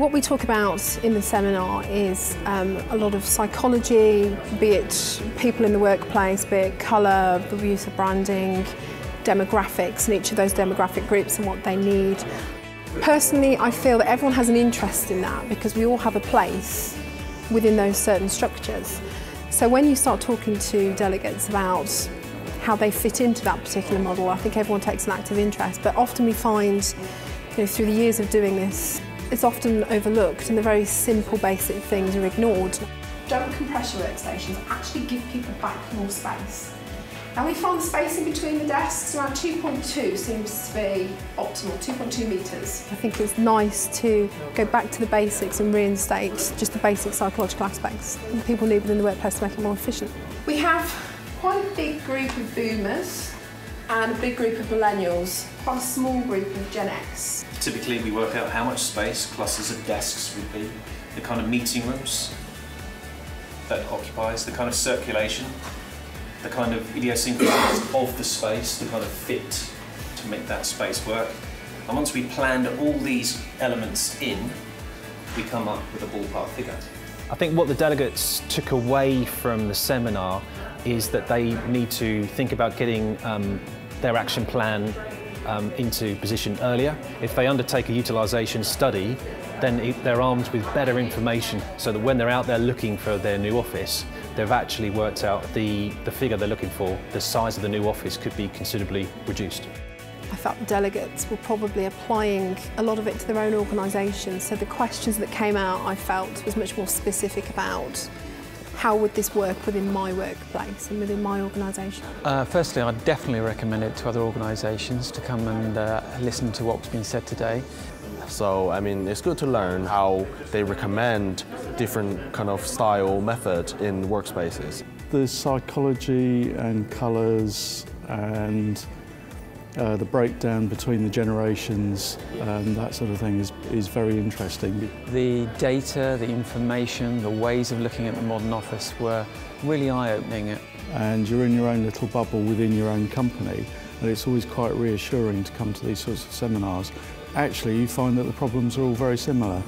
What we talk about in the seminar is a lot of psychology, be it people in the workplace, be it colour, the use of branding, demographics, and each of those demographic groups and what they need. Personally, I feel that everyone has an interest in that because we all have a place within those certain structures. So when you start talking to delegates about how they fit into that particular model, I think everyone takes an active interest. But often we find, through the years of doing this, it's often overlooked and the very simple basic things are ignored. Double compressor workstations actually give people back more space. Now we find the spacing between the desks around 2.2 seems to be optimal, 2.2 metres. I think it's nice to go back to the basics and reinstate just the basic psychological aspects that people need within the workplace to make it more efficient. We have quite a big group of boomers and a big group of millennials, quite a small group of Gen X. Typically we work out how much space clusters of desks would be, the kind of meeting rooms that occupies, the kind of circulation, the kind of idiosyncrasies of the space, the kind of fit to make that space work. And once we planned all these elements in, we come up with a ballpark figure. I think what the delegates took away from the seminar is that they need to think about getting their action plan into position earlier. If they undertake a utilisation study, then they're armed with better information so that when they're out there looking for their new office, they've actually worked out the figure they're looking for. The size of the new office could be considerably reduced. I felt the delegates were probably applying a lot of it to their own organisations, so the questions that came out, I felt, was much more specific about how would this work within my workplace and within my organisation. Firstly, I'd definitely recommend it to other organisations to come and listen to what's been said today. So, it's good to learn how they recommend different kind of style method in workspaces. The psychology and colours and the breakdown between the generations, that sort of thing is very interesting. The data, the information, the ways of looking at the modern office were really eye-opening. And you're in your own little bubble within your own company, and it's always quite reassuring to come to these sorts of seminars. Actually, you find that the problems are all very similar.